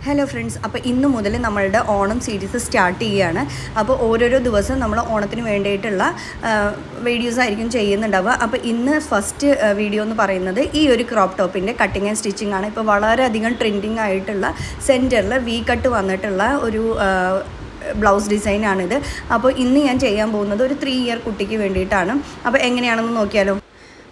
Hello friends, അപ്പോൾ ഇന്ന് മുതൽ നമ്മളുടെ ഓണം സീരീസ് സ്റ്റാർട്ട് ചെയ്യുകയാണ്. അപ്പോൾ ഓരോരോ ദിവസം നമ്മൾ ഓണത്തിന് വേണ്ടിയിട്ടുള്ള വീഡിയോസ് ആയിരിക്കും ചെയ്യുന്നുണ്ടാവുക. അപ്പോൾ ഇന്ന് ഫസ്റ്റ് വീഡിയോ എന്ന് പറയുന്നത് ഈ ഒരു ക്രോപ്പ് ടോപ്പിൻ്റെ കട്ടിങ് ആൻഡ് സ്റ്റിച്ചിങ് ആണ്. ഇപ്പോൾ വളരെയധികം ട്രെൻഡിങ് ആയിട്ടുള്ള സെൻറ്ററിൽ വി കട്ട് വന്നിട്ടുള്ള ഒരു ബ്ലൗസ് ഡിസൈനാണിത്. അപ്പോൾ ഇന്ന് ഞാൻ ചെയ്യാൻ പോകുന്നത് ഒരു 3 ഇയർ കുട്ടിക്ക് വേണ്ടിയിട്ടാണ്. അപ്പോൾ എങ്ങനെയാണെന്ന് നോക്കിയാലോ.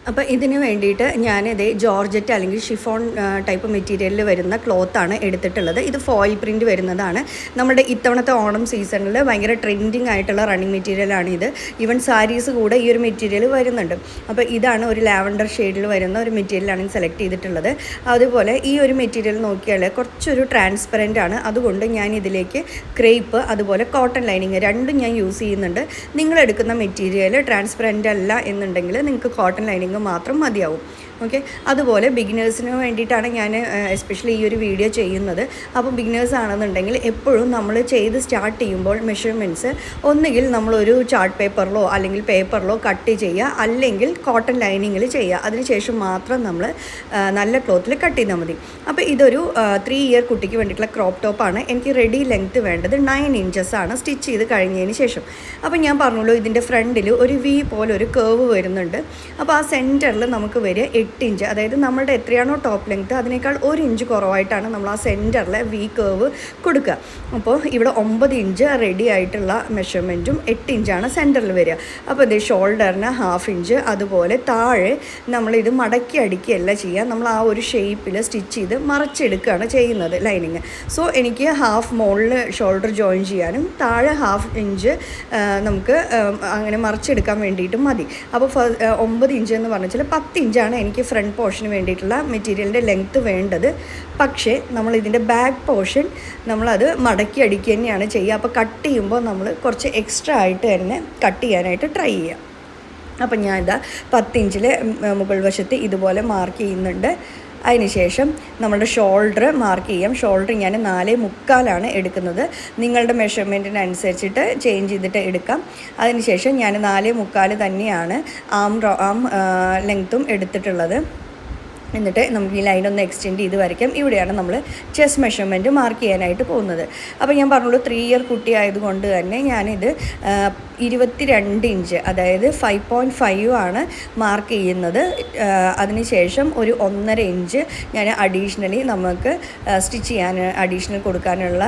അപ്പോൾ ഇതിന് വേണ്ടിയിട്ട് ഞാനിത് ജോർജറ്റ് അല്ലെങ്കിൽ ഷിഫോൺ ടൈപ്പ് മെറ്റീരിയലിൽ വരുന്ന ക്ലോത്താണ് എടുത്തിട്ടുള്ളത്. ഇത് ഫോയിൽ പ്രിൻറ്റ് വരുന്നതാണ്. നമ്മുടെ ഇത്തവണത്തെ ഓണം സീസണിൽ ഭയങ്കര ട്രെൻഡിങ് ആയിട്ടുള്ള റണ്ണിങ് മെറ്റീരിയലാണ് ഇത്. ഈവൻ സാരീസ് കൂടെ ഈ ഒരു മെറ്റീരിയൽ വരുന്നുണ്ട്. അപ്പോൾ ഇതാണ് ഒരു ലാവൻഡർ ഷെയ്ഡിൽ വരുന്ന ഒരു മെറ്റീരിയലാണ് സെലക്ട് ചെയ്തിട്ടുള്ളത്. അതുപോലെ ഈ ഒരു മെറ്റീരിയൽ നോക്കിയാൽ കുറച്ചൊരു ട്രാൻസ്പെറൻ്റ് ആണ്. അതുകൊണ്ട് ഞാൻ ഇതിലേക്ക് ക്രേപ്പ് അതുപോലെ കോട്ടൺ ലൈനിങ് രണ്ടും ഞാൻ യൂസ് ചെയ്യുന്നുണ്ട്. നിങ്ങളെടുക്കുന്ന മെറ്റീരിയൽ ട്രാൻസ്പെറൻ്റ് അല്ല എന്നുണ്ടെങ്കിൽ നിങ്ങൾക്ക് കോട്ടൺ ലൈനിങ് മാത്രം മതിയാവും. ഓക്കെ, അതുപോലെ ബിഗിനേഴ്സിന് വേണ്ടിയിട്ടാണ് ഞാൻ എസ്പെഷ്യലി ഈ ഒരു വീഡിയോ ചെയ്യുന്നത്. അപ്പോൾ ബിഗിനേഴ്സ് ആണെന്നുണ്ടെങ്കിൽ എപ്പോഴും നമ്മൾ ചെയ്ത് സ്റ്റാർട്ട് ചെയ്യുമ്പോൾ മെഷർമെൻറ്റ്സ് ഒന്നുകിൽ നമ്മളൊരു ചാർട്ട് പേപ്പറിലോ അല്ലെങ്കിൽ പേപ്പറിലോ കട്ട് ചെയ്യുക, അല്ലെങ്കിൽ കോട്ടൺ ലൈനിങ്ങിൽ ചെയ്യുക. അതിനുശേഷം മാത്രം നമ്മൾ നല്ല ക്ലോത്തിൽ കട്ട് ചെയ്താൽ മതി. അപ്പോൾ ഇതൊരു 3 ഇയർ കുട്ടിക്ക് വേണ്ടിയിട്ടുള്ള ക്രോപ്പ് ടോപ്പാണ്. എനിക്ക് റെഡി ലെങ്ത്ത് വേണ്ടത് 9 ഇഞ്ചസ് ആണ് സ്റ്റിച്ച് ചെയ്ത് കഴിഞ്ഞതിന് ശേഷം. അപ്പോൾ ഞാൻ പറഞ്ഞല്ലോ, ഇതിൻ്റെ ഫ്രണ്ടിൽ ഒരു വി പോലെ ഒരു കേർവ് വരുന്നുണ്ട്. അപ്പോൾ ആ സെൻറ്ററിൽ നമുക്ക് വരിക 8 ഇഞ്ച്, അതായത് നമ്മളുടെ എത്രയാണോ ടോപ്പ് ലെങ്ത്ത് അതിനേക്കാൾ 1 ഇഞ്ച് കുറവായിട്ടാണ് നമ്മൾ ആ സെൻറ്ററിലെ വി കേർവ് കൊടുക്കുക. അപ്പോൾ ഇവിടെ 9 ഇഞ്ച് റെഡി ആയിട്ടുള്ള മെഷർമെൻറ്റും 8 ഇഞ്ചാണ് സെൻറ്ററിൽ വരിക. അപ്പോൾ ഇത് ഷോൾഡറിന് 1/2 ഇഞ്ച്. അതുപോലെ താഴെ നമ്മളിത് മടക്കി അടിക്കുകയല്ല ചെയ്യുക, നമ്മൾ ആ ഒരു ഷേപ്പിൽ സ്റ്റിച്ച് ചെയ്ത് മറച്ചെടുക്കുകയാണ് ചെയ്യുന്നത് ലൈനിങ്. സോ എനിക്ക് 1/2 മുകളിൽ ഷോൾഡർ ജോയിൻ ചെയ്യാനും താഴെ 1/2 ഇഞ്ച് നമുക്ക് അങ്ങനെ മറച്ചെടുക്കാൻ വേണ്ടിയിട്ടും മതി. അപ്പോൾ 9 ഇഞ്ച് എന്ന് പറഞ്ഞാൽ 10 ഇഞ്ചാണ് എനിക്ക് ഫ്രണ്ട് പോർഷന് വേണ്ടിയിട്ടുള്ള മെറ്റീരിയലിൻ്റെ ലെങ്ത്ത് വേണ്ടത്. പക്ഷേ നമ്മളിതിൻ്റെ ബാക്ക് പോർഷൻ നമ്മളത് മടക്കി അടിക്കുക തന്നെയാണ് ചെയ്യുക. അപ്പോൾ കട്ട് ചെയ്യുമ്പോൾ നമ്മൾ കുറച്ച് എക്സ്ട്രാ ആയിട്ട് തന്നെ കട്ട് ചെയ്യാനായിട്ട് ട്രൈ ചെയ്യുക. അപ്പം ഞാൻ ഇതാ 10 ഇഞ്ചിൽ മുകൾ വശത്ത് ഇതുപോലെ മാർക്ക് ചെയ്യുന്നുണ്ട്. അതിനുശേഷം നമ്മുടെ ഷോൾഡർ മാർക്ക് ചെയ്യാം. ഷോൾഡർ ഞാൻ 4.25 എടുക്കുന്നത്. നിങ്ങളുടെ മെഷർമെൻറ്റിനനുസരിച്ചിട്ട് ചേഞ്ച് ചെയ്തിട്ട് എടുക്കാം. അതിനുശേഷം ഞാൻ 4.25 തന്നെയാണ് ആം ലെങ്ത്തും എടുത്തിട്ടുള്ളത്. എന്നിട്ട് നമുക്ക് ഈ ലൈനൊന്ന് എക്സ്റ്റെൻഡ് ചെയ്ത് വരയ്ക്കാം. ഇവിടെയാണ് നമ്മൾ ചെസ്റ്റ് മെഷർമെൻറ്റ് മാർക്ക് ചെയ്യാനായിട്ട് പോകുന്നത്. അപ്പോൾ ഞാൻ പറഞ്ഞുള്ളൂ, 3 ഇയർ കുട്ടി ആയതുകൊണ്ട് തന്നെ ഞാനിത് 22 ഇഞ്ച്, അതായത് 5.5 ആണ് മാർക്ക് ചെയ്യുന്നത്. അതിനുശേഷം ഒരു 1.5 ഇഞ്ച് ഞാൻ അഡീഷണലി നമുക്ക് സ്റ്റിച്ച് ചെയ്യാൻ അഡീഷണൽ കൊടുക്കാനുള്ള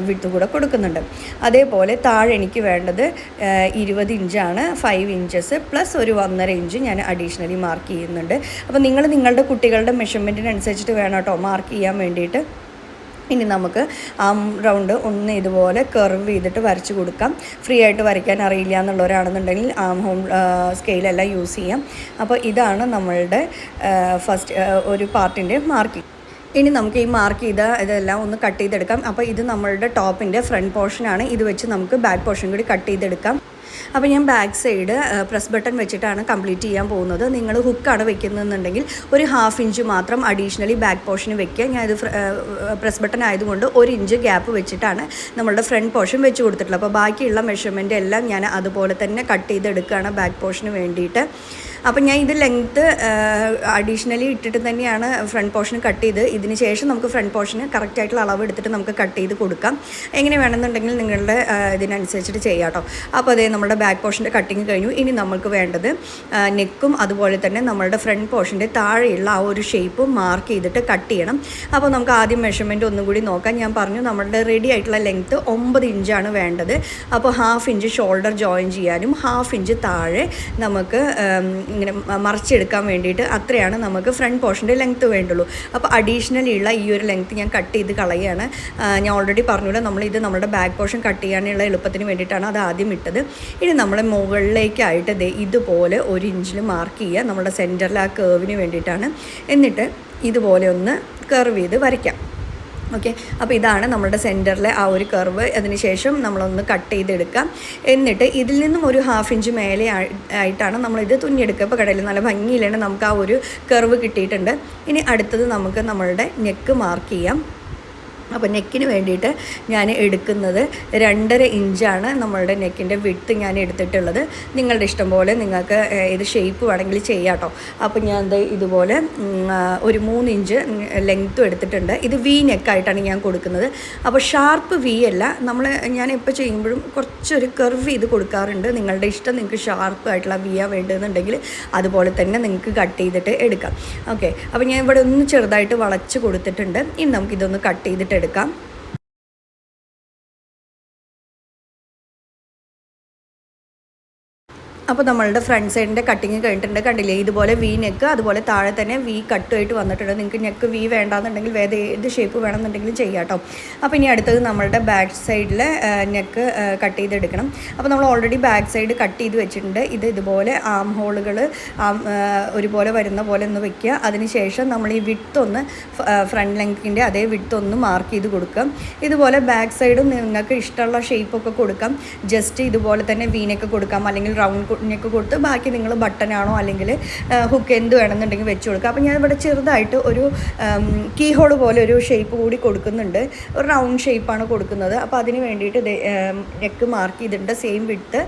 വിഡ്ത്ത് കൂടെ കൊടുക്കുന്നുണ്ട്. അതേപോലെ താഴെ എനിക്ക് വേണ്ടത് 20 ഇഞ്ചാണ്. 5 ഇഞ്ചസ് പ്ലസ് ഒരു 1.5 ഇഞ്ച് ഞാൻ അഡീഷണലി മാർക്ക് ചെയ്യുന്നുണ്ട്. അപ്പോൾ നിങ്ങളുടെ കുട്ടികളുടെ മെഷർമെൻറ്റിനനുസരിച്ചിട്ട് വേണം കേട്ടോ മാർക്ക് ചെയ്യാൻ വേണ്ടിയിട്ട്. ഇനി നമുക്ക് ആം റൗണ്ട് ഒന്ന് ഇതുപോലെ കർവ് ചെയ്തിട്ട് വരച്ച് കൊടുക്കാം. ഫ്രീ ആയിട്ട് വരയ്ക്കാൻ അറിയില്ല എന്നുള്ളവരാണെന്നുണ്ടെങ്കിൽ ആം ഹോം സ്കെയിലെല്ലാം യൂസ് ചെയ്യാം. അപ്പോൾ ഇതാണ് നമ്മളുടെ ഫസ്റ്റ് ഒരു പാർട്ടിൻ്റെ മാർക്കിംഗ്. ഇനി നമുക്ക് ഈ മാർക്ക് ചെയ്ത ഇതെല്ലാം ഒന്ന് കട്ട് ചെയ്തെടുക്കാം. അപ്പോൾ ഇത് നമ്മളുടെ ടോപ്പിൻ്റെ ഫ്രണ്ട് പോർഷനാണ്. ഇത് വെച്ച് നമുക്ക് ബാക്ക് പോർഷൻ കൂടി കട്ട് ചെയ്തെടുക്കാം. അപ്പോൾ ഞാൻ ബാക്ക് സൈഡ് പ്രസ് ബട്ടൺ വെച്ചിട്ടാണ് കംപ്ലീറ്റ് ചെയ്യാൻ പോകുന്നത്. നിങ്ങൾ ഹുക്കാണ് വെക്കുന്നതെന്നുണ്ടെങ്കിൽ ഒരു 1/2 ഇഞ്ച് മാത്രം അഡീഷണലി ബാക്ക് പോർഷന് വെക്കുക. ഞാനിത് പ്രസ് ബട്ടൺ ആയതുകൊണ്ട് 1 ഇഞ്ച് ഗ്യാപ്പ് വെച്ചിട്ടാണ് നമ്മളുടെ ഫ്രണ്ട് പോർഷൻ വെച്ച് കൊടുത്തിട്ടുള്ളത്. അപ്പോൾ ബാക്കിയുള്ള മെഷർമെൻറ്റ് എല്ലാം ഞാൻ അതുപോലെ തന്നെ കട്ട് ചെയ്തെടുക്കുകയാണ് ബാക്ക് പോർഷന് വേണ്ടിയിട്ട്. അപ്പം ഞാൻ ഇത് ലെങ്ത്ത് അഡീഷണലി ഇട്ടിട്ട് തന്നെയാണ് ഫ്രണ്ട് പോർഷൻ കട്ട് ചെയ്ത്. ഇതിന് ശേഷം നമുക്ക് ഫ്രണ്ട് പോർഷന് കറക്റ്റായിട്ടുള്ള അളവ് എടുത്തിട്ട് നമുക്ക് കട്ട് ചെയ്ത് കൊടുക്കാം. എങ്ങനെ വേണമെന്നുണ്ടെങ്കിൽ നിങ്ങളുടെ ഇതിനനുസരിച്ചിട്ട് ചെയ്യാം കേട്ടോ. അപ്പോൾ അതേ നമ്മുടെ ബാക്ക് പോർഷൻ്റെ കട്ടിങ് കഴിഞ്ഞു. ഇനി നമുക്ക് വേണ്ടത് നെക്കും അതുപോലെ തന്നെ നമ്മളുടെ ഫ്രണ്ട് പോർഷൻ്റെ താഴെയുള്ള ആ ഒരു ഷേപ്പ് മാർക്ക് ചെയ്തിട്ട് കട്ട് ചെയ്യണം. അപ്പോൾ നമുക്ക് ആദ്യം മെഷർമെൻറ്റ് ഒന്നും കൂടി നോക്കാം. ഞാൻ പറഞ്ഞു നമ്മളുടെ റെഡി ആയിട്ടുള്ള ലെങ്ത്ത് 9 ഇഞ്ചാണ് വേണ്ടത്. അപ്പോൾ 1/2 ഇഞ്ച് ഷോൾഡർ ജോയിൻ ചെയ്യാനും 1/2 ഇഞ്ച് താഴെ നമുക്ക് ഇങ്ങനെ മറിച്ചെടുക്കാൻ വേണ്ടിയിട്ട് അത്രയാണ് നമുക്ക് ഫ്രണ്ട് പോർഷൻ്റെ ലെങ്ത്ത് വേണ്ടുള്ളൂ. അപ്പോൾ അഡീഷണലി ഉള്ള ഈ ഒരു ലെങ്ത്ത് ഞാൻ കട്ട് ചെയ്ത് കളയുകയാണ്. ഞാൻ ഓൾറെഡി പറഞ്ഞില്ല, നമ്മളിത് നമ്മുടെ ബാക്ക് പോർഷൻ കട്ട് ചെയ്യാനുള്ള എളുപ്പത്തിന് വേണ്ടിയിട്ടാണ് അത് ആദ്യം ഇട്ടത്. ഇനി നമ്മൾ മുകളിലേക്കായിട്ട് ഇതുപോലെ 1 ഇഞ്ചിൽ മാർക്ക് ചെയ്യുക. നമ്മുടെ സെൻറ്ററിൽ ആ കേർവിന് വേണ്ടിയിട്ടാണ്. എന്നിട്ട് ഇതുപോലെ ഒന്ന് കർവ് ചെയ്ത് വരയ്ക്കാം. ഓക്കെ, അപ്പോൾ ഇതാണ് നമ്മുടെ സെൻറ്ററിലെ ആ ഒരു കർവ്. അതിനുശേഷം നമ്മളൊന്ന് കട്ട് ചെയ്തെടുക്കാം. എന്നിട്ട് ഇതിൽ നിന്നും ഒരു 1/2 ഇഞ്ച് മേലെ ആയിട്ടാണ് നമ്മളിത് തുന്നിയെടുക്കുക. ഇപ്പോൾ കടയിൽ നല്ല ഭംഗിയിലാണ് നമുക്ക് ആ ഒരു കർവ് കിട്ടിയിട്ടുണ്ട്. ഇനി അടുത്തത് നമുക്ക് നമ്മളുടെ നെക്ക് മാർക്ക് ചെയ്യാം. അപ്പോൾ നെക്കിന് വേണ്ടിയിട്ട് ഞാൻ എടുക്കുന്നത് 2.5 ഇഞ്ചാണ് നമ്മളുടെ നെക്കിൻ്റെ വിഡ്ത്ത് ഞാൻ എടുത്തിട്ടുള്ളത്. നിങ്ങളുടെ ഇഷ്ടം പോലെ നിങ്ങൾക്ക് ഏത് ഷേപ്പ് വേണമെങ്കിൽ ചെയ്യാം കേട്ടോ. അപ്പോൾ ഞാൻ ഇതുപോലെ ഒരു 3 ഇഞ്ച് ലെങ്ത്തും എടുത്തിട്ടുണ്ട്. ഇത് വി നെക്കായിട്ടാണ് ഞാൻ കൊടുക്കുന്നത്. അപ്പോൾ ഷാർപ്പ് വി അല്ല, ഞാൻ എപ്പോൾ ചെയ്യുമ്പോഴും കുറച്ചൊരു കർവ് ചെയ്ത് കൊടുക്കാറുണ്ട്. നിങ്ങളുടെ ഇഷ്ടം, നിങ്ങൾക്ക് ഷാർപ്പ് ആയിട്ടുള്ള വിയാണ് വേണ്ടതെന്നുണ്ടെങ്കിൽ അതുപോലെ തന്നെ നിങ്ങൾക്ക് കട്ട് ചെയ്തിട്ട് എടുക്കാം. ഓക്കെ, അപ്പോൾ ഞാൻ ഇവിടെ ഒന്ന് ചെറുതായിട്ട് വളച്ച് കൊടുത്തിട്ടുണ്ട്. ഇനി നമുക്കിതൊന്ന് കട്ട് ചെയ്തിട്ട് എടുക്കാം. അപ്പോൾ നമ്മളുടെ ഫ്രണ്ട് സൈഡിൻ്റെ കട്ടിങ് കഴിഞ്ഞിട്ടുണ്ട്. കണ്ടില്ലേ, ഇതുപോലെ വി നെക്ക്, അതുപോലെ താഴെ തന്നെ വി കട്ടുമായിട്ട് വന്നിട്ടുണ്ട്. നിങ്ങൾക്ക് നെക്ക് വി വേണ്ടാന്നുണ്ടെങ്കിൽ വേറെ ഏത് ഷേപ്പ് വേണമെന്നുണ്ടെങ്കിലും ചെയ്യാം കേട്ടോ. അപ്പോൾ ഇനി അടുത്തത് നമ്മളുടെ ബാക്ക് സൈഡിലെ നെക്ക് കട്ട് ചെയ്തെടുക്കണം. അപ്പോൾ നമ്മൾ ഓൾറെഡി ബാക്ക് സൈഡ് കട്ട് ചെയ്ത് വെച്ചിട്ടുണ്ട്. ഇതുപോലെ ആം ഹോളുകൾ ഒരുപോലെ വരുന്ന പോലെ ഒന്ന് വെക്കുക. അതിനുശേഷം നമ്മൾ ഈ വിഡ്ത്ത് ഒന്ന് ഫ്രണ്ട് ലെങ്ത്തിൻ്റെ അതേ വിഡ്ത്ത് ഒന്ന് മാർക്ക് ചെയ്ത് കൊടുക്കുക. ഇതുപോലെ ബാക്ക് സൈഡും നിങ്ങൾക്ക് ഇഷ്ടമുള്ള ഷേപ്പൊക്കെ കൊടുക്കാം. ജസ്റ്റ് ഇതുപോലെ തന്നെ വി നെക്ക് കൊടുക്കാം, അല്ലെങ്കിൽ റൗണ്ട് നെക്ക് കൊടുത്ത് ബാക്കി നിങ്ങൾ ബട്ടനാണോ അല്ലെങ്കിൽ ഹുക്ക് എന്ത് വേണമെന്നുണ്ടെങ്കിൽ വെച്ച് കൊടുക്കുക. അപ്പോൾ ഞാൻ ഇവിടെ ചെറുതായിട്ട് ഒരു കീ ഹോൾ പോലെ ഒരു ഷേപ്പ് കൂടി കൊടുക്കുന്നുണ്ട്. ഒരു റൗണ്ട് ഷേപ്പാണ് കൊടുക്കുന്നത്. അപ്പോൾ അതിന് വേണ്ടിയിട്ട് നെക്ക് മാർക്ക് ചെയ്തിട്ടുണ്ട്. സെയിം വിഡ്ത്ത്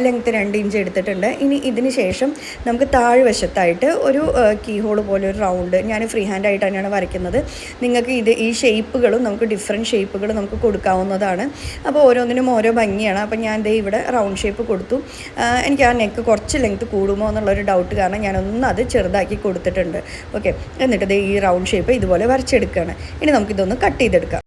ലെങ്ത്ത് 2 ഇഞ്ച് എടുത്തിട്ടുണ്ട്. ഇനി ഇതിന് ശേഷം നമുക്ക് താഴ്വശത്തായിട്ട് ഒരു കീ ഹോൾ പോലെ ഒരു റൗണ്ട് ഞാൻ ഫ്രീ ഹാൻഡ് ആയിട്ട് തന്നെയാണ് വരയ്ക്കുന്നത്. നിങ്ങൾക്ക് ഈ ഷേപ്പുകളും നമുക്ക് ഡിഫറെൻറ്റ് ഷേപ്പുകൾ നമുക്ക് കൊടുക്കാവുന്നതാണ്. അപ്പോൾ ഓരോന്നിനും ഓരോ ഭംഗിയാണ്. അപ്പോൾ ഞാൻ ഇവിടെ റൗണ്ട് ഷേപ്പ് കൊടുത്തു. എനിക്ക് ആ നെക്ക് കുറച്ച് ലെങ്ത്ത് കൂടുമോ എന്നുള്ളൊരു ഡൗട്ട് കാരണം ഞാനൊന്ന് അത് ചെറുതാക്കി കൊടുത്തിട്ടുണ്ട്. ഓക്കെ, എന്നിട്ട് ഈ റൗണ്ട് ഷേപ്പ് ഇതുപോലെ വരച്ചെടുക്കുകയാണ്. ഇനി നമുക്കിതൊന്ന് കട്ട് ചെയ്തെടുക്കാം.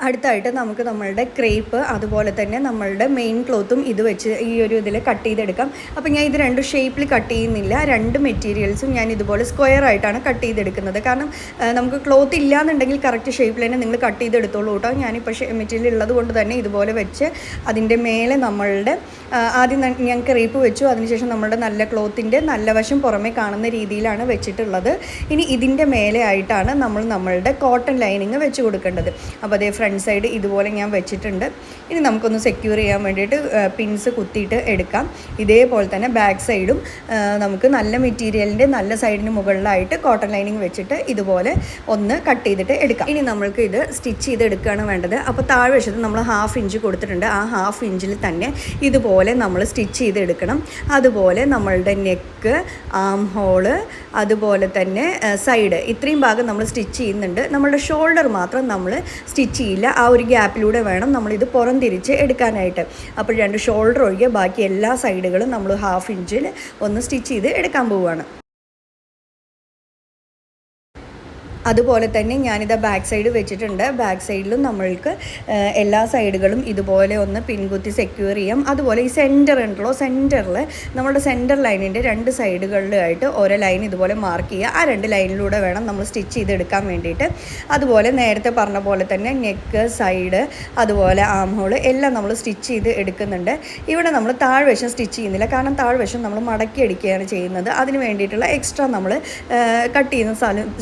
അടുത്തായിട്ട് നമുക്ക് നമ്മളുടെ ക്രേപ്പ് അതുപോലെ തന്നെ നമ്മളുടെ മെയിൻ ക്ലോത്തും ഇത് വെച്ച് ഈ ഒരു ഇതിൽ കട്ട് ചെയ്തെടുക്കാം. അപ്പോൾ ഞാൻ ഇത് 2 ഷേപ്പിൽ കട്ട് ചെയ്യുന്നില്ല. 2 മെറ്റീരിയൽസും ഞാൻ ഇതുപോലെ സ്ക്വയർ ആയിട്ടാണ് കട്ട് ചെയ്തെടുക്കുന്നത്. കാരണം നമുക്ക് ക്ലോത്ത് ഇല്ലയെന്നുണ്ടെങ്കിൽ കറക്റ്റ് ഷേപ്പിൽ തന്നെ നിങ്ങൾ കട്ട് ചെയ്തെടുത്തോളൂ കേട്ടോ. ഞാനിപ്പോൾ മെറ്റീരിയൽ ഉള്ളത് കൊണ്ട് തന്നെ ഇതുപോലെ വെച്ച് അതിൻ്റെ മേലെ നമ്മളുടെ ആദ്യം ഞാൻ ക്രേപ്പ് വെച്ചു. അതിനുശേഷം നമ്മളുടെ നല്ല ക്ലോത്തിൻ്റെ നല്ല വശം പുറമേ കാണുന്ന രീതിയിലാണ് വെച്ചിട്ടുള്ളത്. ഇനി ഇതിൻ്റെ മേലെ ആയിട്ടാണ് നമ്മളുടെ കോട്ടൺ ലൈനിങ് വെച്ച് കൊടുക്കേണ്ടത്. അപ്പോൾ അതേ ഫ്രണ്ട് സൈഡ് ഇതുപോലെ ഞാൻ വെച്ചിട്ടുണ്ട്. ഇനി നമുക്കൊന്ന് സെക്യൂർ ചെയ്യാൻ വേണ്ടിയിട്ട് പിൻസ് കുത്തിയിട്ട് എടുക്കാം. ഇതേപോലെ തന്നെ ബാക്ക് സൈഡും നമുക്ക് നല്ല മെറ്റീരിയലിൻ്റെ നല്ല സൈഡിന് മുകളിലായിട്ട് കോട്ടൺ ലൈനിങ് വെച്ചിട്ട് ഇതുപോലെ ഒന്ന് കട്ട് ചെയ്തിട്ട് എടുക്കാം. ഇനി നമ്മൾക്ക് ഇത് സ്റ്റിച്ച് ചെയ്തെടുക്കുകയാണ് വേണ്ടത്. അപ്പോൾ താഴ്വശത്ത് നമ്മൾ 1/2 ഇഞ്ച് കൊടുത്തിട്ടുണ്ട്. ആ 1/2 ഇഞ്ചിൽ തന്നെ ഇതുപോലെ നമ്മൾ സ്റ്റിച്ച് ചെയ്തെടുക്കണം. അതുപോലെ നമ്മളുടെ നെക്ക്, ആം ഹോള്, അതുപോലെ തന്നെ സൈഡ്, ഇത്രയും ഭാഗം നമ്മൾ സ്റ്റിച്ച് ചെയ്യുന്നുണ്ട്. നമ്മളുടെ ഷോൾഡർ മാത്രം നമ്മൾ സ്റ്റിച്ച് ചെയ്യില്ല. ആ ഒരു ഗ്യാപ്പിലൂടെ വേണം നമ്മളിത് പുറംതിരിച്ച് എടുക്കാനായിട്ട്. അപ്പോൾ 2 ഷോൾഡർ ഒഴികെ ബാക്കി എല്ലാ സൈഡുകളും നമ്മൾ 1/2 ഇഞ്ചിൽ ഒന്ന് സ്റ്റിച്ച് ചെയ്ത് എടുക്കാൻ പോവുകയാണ്. അതുപോലെ തന്നെ ഞാനിത് ബാക്ക് സൈഡ് വെച്ചിട്ടുണ്ട്. ബാക്ക് സൈഡിലും നമ്മൾക്ക് എല്ലാ സൈഡുകളും ഇതുപോലെ ഒന്ന് പിൻകുത്തി സെക്യൂർ ചെയ്യാം. അതുപോലെ ഈ സെൻറ്റർ ഉണ്ടല്ലോ, സെൻറ്ററിൽ നമ്മുടെ സെൻറ്റർ ലൈനിൻ്റെ 2 സൈഡുകളിലായിട്ട് ഓരോ ലൈൻ ഇതുപോലെ മാർക്ക് ചെയ്യുക. ആ 2 ലൈനിലൂടെ വേണം നമ്മൾ സ്റ്റിച്ച് ചെയ്തെടുക്കാൻ വേണ്ടിയിട്ട്. അതുപോലെ നേരത്തെ പറഞ്ഞ പോലെ തന്നെ നെക്ക്, സൈഡ്, അതുപോലെ ആം ഹോൾ എല്ലാം നമ്മൾ സ്റ്റിച്ച് ചെയ്ത് എടുക്കുന്നുണ്ട്. ഇവിടെ നമ്മൾ താഴ്വശം സ്റ്റിച്ച് ചെയ്യുന്നില്ല, കാരണം താഴ്വശം നമ്മൾ മടക്കി അടിക്കുകയാണ് ചെയ്യുന്നത്. അതിന് വേണ്ടിയിട്ടുള്ള എക്സ്ട്രാ നമ്മൾ കട്ട് ചെയ്യുന്ന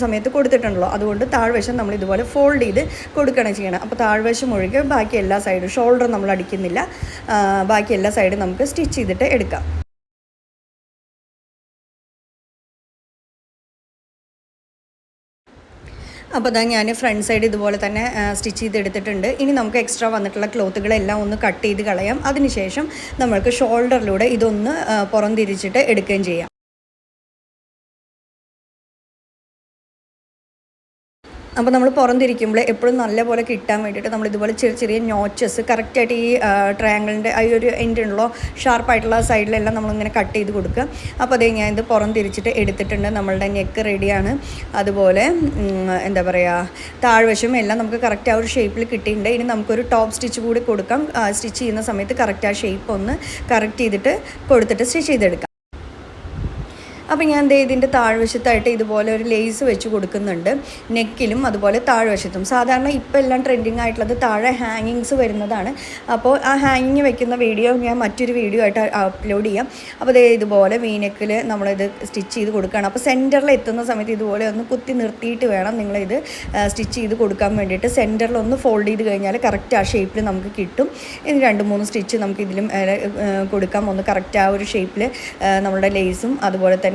സമയത്ത് കൊടുത്തിട്ടുണ്ട്. അതുകൊണ്ട് താഴ്വശം നമ്മൾ ഇതുപോലെ ഫോൾഡ് ചെയ്ത് കൊടുക്കുകയാണ് ചെയ്യണം. അപ്പോൾ താഴ്വശം ഒഴികെ ബാക്കി എല്ലാ സൈഡും, ഷോൾഡർ നമ്മൾ അടിക്കുന്നില്ല, ബാക്കി എല്ലാ സൈഡും നമുക്ക് സ്റ്റിച്ച് ചെയ്തിട്ട് എടുക്കാം. അപ്പോൾ അതാ ഞാൻ ഫ്രണ്ട് സൈഡ് ഇതുപോലെ തന്നെ സ്റ്റിച്ച് ചെയ്തെടുത്തിട്ടുണ്ട്. ഇനി നമുക്ക് എക്സ്ട്രാ വന്നിട്ടുള്ള ക്ലോത്തുകളെല്ലാം ഒന്ന് കട്ട് ചെയ്ത് കളയാം. അതിനുശേഷം നമ്മൾക്ക് ഷോൾഡറിലൂടെ ഇതൊന്ന് പുറം തിരിച്ചിട്ട് എടുക്കുകയും ചെയ്യാം. അപ്പോൾ നമ്മൾ പുറംതിരിക്കുമ്പോൾ എപ്പോഴും നല്ലപോലെ കിട്ടാൻ വേണ്ടിയിട്ട് നമ്മൾ ഇതുപോലെ ചെറിയ ചെറിയ നോച്ചസ് കറക്റ്റായിട്ട് ഈ ട്രയാങ്കിളിൻ്റെ ഈ ഒരു എൻഡ് ഉണ്ടല്ലോ, ഷാർപ്പായിട്ടുള്ള സൈഡിലെല്ലാം നമ്മളിങ്ങനെ കട്ട് ചെയ്ത് കൊടുക്കുക. അപ്പോൾ അതേ ഞാൻ ഇത് പുറംതിരിച്ചിട്ട് എടുത്തിട്ടുണ്ട്. നമ്മളുടെ നെക്ക് റെഡിയാണ്. അതുപോലെ എന്താ പറയുക, താഴ്വശം എല്ലാം നമുക്ക് കറക്റ്റ് ആ ഒരു ഷേപ്പിൽ കിട്ടിയിട്ടുണ്ട്. ഇനി നമുക്കൊരു ടോപ്പ് സ്റ്റിച്ച് കൂടി കൊടുക്കാം. സ്റ്റിച്ച് ചെയ്യുന്ന സമയത്ത് കറക്റ്റ് ആ ഷേപ്പ് ഒന്ന് കറക്റ്റ് ചെയ്തിട്ട് കൊടുത്തിട്ട് സ്റ്റിച്ച് ചെയ്തെടുക്കാം. അപ്പോൾ ഞാൻ ഇതിൻ്റെ താഴ്വശത്തായിട്ട് ഇതുപോലെ ഒരു ലേസ് വെച്ച് കൊടുക്കുന്നുണ്ട്, നെക്കിലും അതുപോലെ താഴ്വശത്തും. സാധാരണ ഇപ്പോൾ എല്ലാം ട്രെൻഡിങ് ആയിട്ടുള്ളത് താഴെ ഹാങ്ങിങ്സ് വരുന്നതാണ്. അപ്പോൾ ആ ഹാങ്ങിങ് വെക്കുന്ന വീഡിയോ ഞാൻ മറ്റൊരു വീഡിയോ ആയിട്ട് അപ്ലോഡ് ചെയ്യാം. അപ്പോൾ ഇതുപോലെ വീനെക്കിൽ നമ്മളിത് സ്റ്റിച്ച് ചെയ്ത് കൊടുക്കുകയാണ്. അപ്പോൾ സെൻറ്ററിൽ എത്തുന്ന സമയത്ത് ഇതുപോലെ ഒന്ന് കുത്തി നിർത്തിയിട്ട് വേണം നിങ്ങളിത് സ്റ്റിച്ച് ചെയ്ത് കൊടുക്കാൻ വേണ്ടിയിട്ട്. സെൻറ്ററിൽ ഒന്ന് ഫോൾഡ് ചെയ്ത് കഴിഞ്ഞാൽ കറക്റ്റ് ആ ഷേപ്പിൽ നമുക്ക് കിട്ടും. ഇനി 2-3 സ്റ്റിച്ച് നമുക്ക് ഇതിലും കൊടുക്കാം. ഒന്ന് കറക്റ്റ് ആ ഒരു ഷേപ്പിൽ നമ്മളുടെ ലേസും അതുപോലെ തന്നെ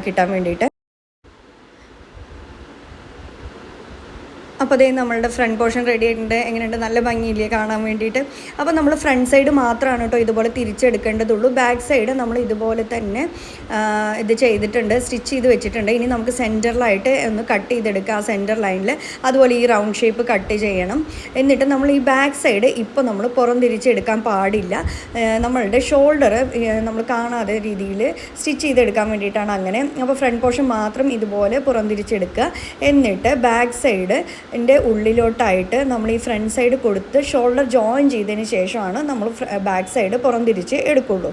കിട്ടാൻ വേണ്ടിയിട്ട്. അപ്പോൾ അതേ നമ്മളുടെ ഫ്രണ്ട് പോർഷൻ റെഡി ആയിട്ടുണ്ട്. എങ്ങനെയുണ്ട്, നല്ല ഭംഗിയില്ലേ കാണാൻ വേണ്ടിയിട്ട്. അപ്പോൾ നമ്മൾ ഫ്രണ്ട് സൈഡ് മാത്രമാണ് കേട്ടോ ഇതുപോലെ തിരിച്ചെടുക്കേണ്ടതുള്ളൂ. ബാക്ക് സൈഡ് നമ്മൾ ഇതുപോലെ തന്നെ ഇത് ചെയ്തിട്ടുണ്ട്, സ്റ്റിച്ച് ചെയ്ത് വെച്ചിട്ടുണ്ട്. ഇനി നമുക്ക് സെൻറ്ററിലായിട്ട് ഒന്ന് കട്ട് ചെയ്തെടുക്കുക, ആ സെൻറ്റർ ലൈനിൽ. അതുപോലെ ഈ റൗണ്ട് ഷേപ്പ് കട്ട് ചെയ്യണം. എന്നിട്ട് നമ്മൾ ഈ ബാക്ക് സൈഡ് ഇപ്പോൾ നമ്മൾ പുറം തിരിച്ചെടുക്കാൻ പാടില്ല. നമ്മളുടെ ഷോൾഡർ നമ്മൾ കാണാതെ രീതിയിൽ സ്റ്റിച്ച് ചെയ്തെടുക്കാൻ വേണ്ടിയിട്ടാണ് അങ്ങനെ. അപ്പോൾ ഫ്രണ്ട് പോർഷൻ മാത്രം ഇതുപോലെ പുറം തിരിച്ചെടുക്കുക. എന്നിട്ട് ബാക്ക് സൈഡ് ൻ്റെ ഉള്ളിലോട്ടായിട്ട് നമ്മൾ ഈ ഫ്രണ്ട് സൈഡ് കൊടുത്ത് ഷോൾഡർ ജോയിൻ ചെയ്തതിന് ശേഷമാണ് നമ്മൾ ബാക്ക് സൈഡ് പുറം തിരിച്ച് എടുക്കുള്ളൂ.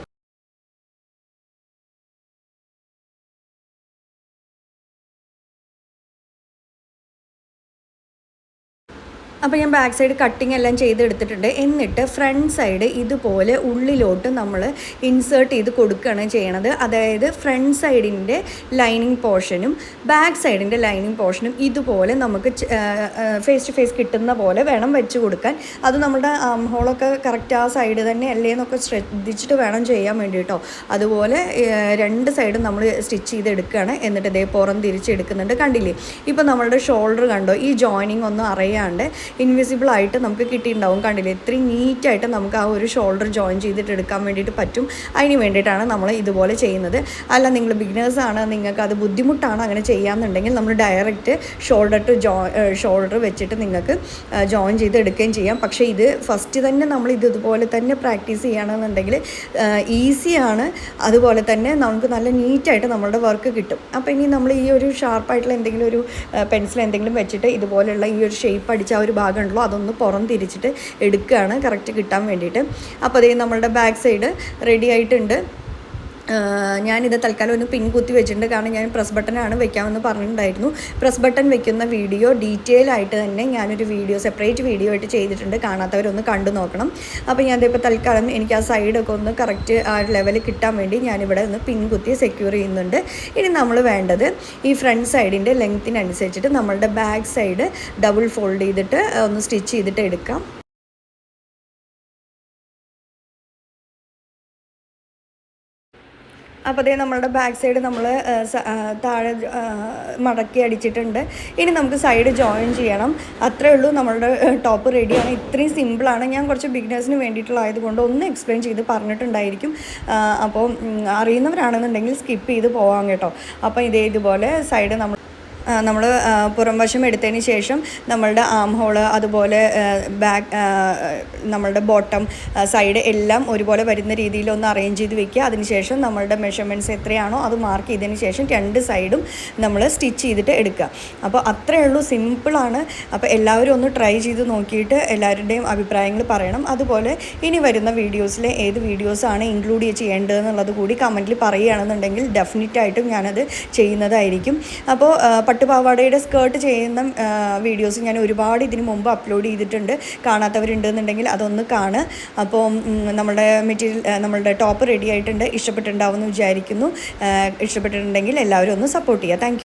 അപ്പോൾ ഞാൻ ബാക്ക് സൈഡ് കട്ടിങ് എല്ലാം ചെയ്തെടുത്തിട്ടുണ്ട്. എന്നിട്ട് ഫ്രണ്ട് സൈഡ് ഇതുപോലെ ഉള്ളിലോട്ട് നമ്മൾ ഇൻസേർട്ട് ചെയ്ത് കൊടുക്കുകയാണ് ചെയ്യണത്. അതായത് ഫ്രണ്ട് സൈഡിൻ്റെ ലൈനിങ് പോർഷനും ബാക്ക് സൈഡിൻ്റെ ലൈനിങ് പോർഷനും ഇതുപോലെ നമുക്ക് ഫേസ് ടു ഫേസ് കിട്ടുന്ന പോലെ വേണം വെച്ച് കൊടുക്കാൻ. അത് നമ്മുടെ ഹോളൊക്കെ കറക്റ്റ് ആ സൈഡ് തന്നെ അല്ലേ എന്നൊക്കെ ശ്രദ്ധിച്ചിട്ട് വേണം ചെയ്യാൻ വേണ്ടിയിട്ടോ. അതുപോലെ രണ്ട് സൈഡും നമ്മൾ സ്റ്റിച്ച് ചെയ്തെടുക്കുകയാണ്. എന്നിട്ട് ഇതേ പുറം തിരിച്ചെടുക്കുന്നുണ്ട്. കണ്ടില്ലേ, ഇപ്പോൾ നമ്മളുടെ ഷോൾഡർ കണ്ടോ, ഈ ജോയിനിങ് ഒന്നും അറിയാണ്ട് ഇൻവിസിബിളായിട്ട് നമുക്ക് കിട്ടിയിട്ടുണ്ടാവും. കണ്ടില്ലേ, ഇത്രയും നീറ്റായിട്ട് നമുക്ക് ആ ഒരു ഷോൾഡർ ജോയിൻ ചെയ്തിട്ട് എടുക്കാൻ വേണ്ടിയിട്ട് പറ്റും. അതിന് വേണ്ടിയിട്ടാണ് നമ്മൾ ഇതുപോലെ ചെയ്യുന്നത്. അല്ല, നിങ്ങൾ ബിഗിനേഴ്സാണ്, നിങ്ങൾക്ക് അത് ബുദ്ധിമുട്ടാണ് അങ്ങനെ ചെയ്യാമെന്നുണ്ടെങ്കിൽ നമ്മൾ ഡയറക്റ്റ് ഷോൾഡർ ടു ഷോൾഡർ വെച്ചിട്ട് നിങ്ങൾക്ക് ജോയിൻ ചെയ്ത് എടുക്കുകയും ചെയ്യാം. പക്ഷേ ഇത് ഫസ്റ്റ് തന്നെ നമ്മൾ ഇതുപോലെ തന്നെ പ്രാക്ടീസ് ചെയ്യുകയാണെന്നുണ്ടെങ്കിൽ ഈസിയാണ്. അതുപോലെ തന്നെ നമുക്ക് നല്ല നീറ്റായിട്ട് നമ്മളുടെ വർക്ക് കിട്ടും. അപ്പോൾ ഇനി നമ്മൾ ഈ ഒരു ഷാർപ്പായിട്ടുള്ള എന്തെങ്കിലും ഒരു പെൻസിൽ എന്തെങ്കിലും വെച്ചിട്ട് ഇതുപോലെയുള്ള ഈ ഒരു ഷേപ്പ് അടിച്ച ആ ഒരു ഭാഗമുണ്ടല്ലോ, അതൊന്ന് പുറം തിരിച്ചിട്ട് എടുക്കുകയാണ് കറക്റ്റ് കിട്ടാൻ വേണ്ടിയിട്ട്. അപ്പോൾ അതേ നമ്മളുടെ ബാക്ക് സൈഡ് റെഡി ആയിട്ടുണ്ട്. ഞാനിത് തൽക്കാലം ഒന്ന് പിൻ കുത്തി വെച്ചിട്ടുണ്ട്. കാരണം ഞാൻ പ്രസ് ബട്ടനാണ് വെക്കാമെന്ന് പറഞ്ഞിട്ടുണ്ടായിരുന്നു. പ്രസ് ബട്ടൺ വെക്കുന്ന വീഡിയോ ഡീറ്റെയിൽ ആയിട്ട് തന്നെ ഞാനൊരു സെപ്പറേറ്റ് വീഡിയോ ആയിട്ട് ചെയ്തിട്ടുണ്ട്. കാണാത്തവരൊന്ന് കണ്ടു നോക്കണം. അപ്പോൾ ഞാനിതിപ്പോൾ തൽക്കാലം എനിക്ക് ആ സൈഡൊക്കെ ഒന്ന് കറക്റ്റ് ആ ലെവൽ കിട്ടാൻ വേണ്ടി ഞാനിവിടെ ഒന്ന് പിൻ കുത്തി സെക്യൂർ ചെയ്യുന്നുണ്ട്. ഇനി നമ്മൾ വേണ്ടത് ഈ ഫ്രണ്ട് സൈഡിൻ്റെ ലെങ്ത്തിനനുസരിച്ചിട്ട് നമ്മളുടെ ബാക്ക് സൈഡ് ഡബിൾ ഫോൾഡ് ചെയ്തിട്ട് ഒന്ന് സ്റ്റിച്ച് ചെയ്തിട്ട് എടുക്കാം. അപ്പോൾ അതേ നമ്മളുടെ ബാക്ക് സൈഡ് നമ്മൾ താഴെ മടക്കി അടിച്ചിട്ടുണ്ട്. ഇനി നമുക്ക് സൈഡ് ജോയിൻ ചെയ്യണം. അത്രേ ഉള്ളൂ, നമ്മളുടെ ടോപ്പ് റെഡിയാണ്. ഇത്രയും സിമ്പിളാണ്. ഞാൻ കുറച്ച് ബിഗിനേഴ്സിന് വേണ്ടിയിട്ടുള്ളതായതുകൊണ്ട് ഒന്ന് എക്സ്പ്ലെയിൻ ചെയ്ത് പറഞ്ഞിട്ടുണ്ടായിരിക്കും. അപ്പോൾ അറിയുന്നവരാണെന്നുണ്ടെങ്കിൽ സ്കിപ്പ് ചെയ്ത് പോകാം കേട്ടോ. അപ്പോൾ ഇതുപോലെ സൈഡ് നമ്മൾ പുറം വശം എടുത്തതിന് ശേഷം നമ്മളുടെ ആം ഹോള്, അതുപോലെ ബാക്ക്, നമ്മളുടെ ബോട്ടം സൈഡ് എല്ലാം ഒരുപോലെ വരുന്ന രീതിയിൽ ഒന്ന് അറേഞ്ച് ചെയ്ത് വെക്കുക. അതിനുശേഷം നമ്മളുടെ മെഷർമെൻറ്റ്സ് എത്രയാണോ അത് മാർക്ക് ചെയ്തതിന് ശേഷം രണ്ട് സൈഡും നമ്മൾ സ്റ്റിച്ച് ചെയ്തിട്ട് എടുക്കുക. അപ്പോൾ അത്രയേ ഉള്ളൂ, സിമ്പിളാണ്. അപ്പോൾ എല്ലാവരും ഒന്ന് ട്രൈ ചെയ്ത് നോക്കിയിട്ട് എല്ലാവരുടെയും അഭിപ്രായങ്ങൾ പറയണം. അതുപോലെ ഇനി വരുന്ന വീഡിയോസിൽ ഏത് വീഡിയോസാണ് ഇൻക്ലൂഡ് ചെയ്യേണ്ടതെന്നുള്ളത് കൂടി കമൻറ്റിൽ പറയുകയാണെന്നുണ്ടെങ്കിൽ ഡെഫിനറ്റായിട്ടും ഞാനത് ചെയ്യുന്നതായിരിക്കും. അപ്പോൾ പട്ടുപാവാടയുടെ സ്കേർട്ട് ചെയ്യുന്ന വീഡിയോസ് ഞാൻ ഒരുപാട് ഇതിന് മുമ്പ് അപ്ലോഡ് ചെയ്തിട്ടുണ്ട്. കാണാത്തവരുണ്ടെന്നുണ്ടെങ്കിൽ അതൊന്ന് കാണുക. അപ്പോൾ നമ്മളുടെ ടോപ്പ് റെഡി ആയിട്ടുണ്ട്. ഇഷ്ടപ്പെട്ടിട്ടുണ്ടാവുമെന്ന് വിചാരിക്കുന്നു. ഇഷ്ടപ്പെട്ടിട്ടുണ്ടെങ്കിൽ എല്ലാവരും ഒന്ന് സപ്പോർട്ട് ചെയ്യുക. Thank you.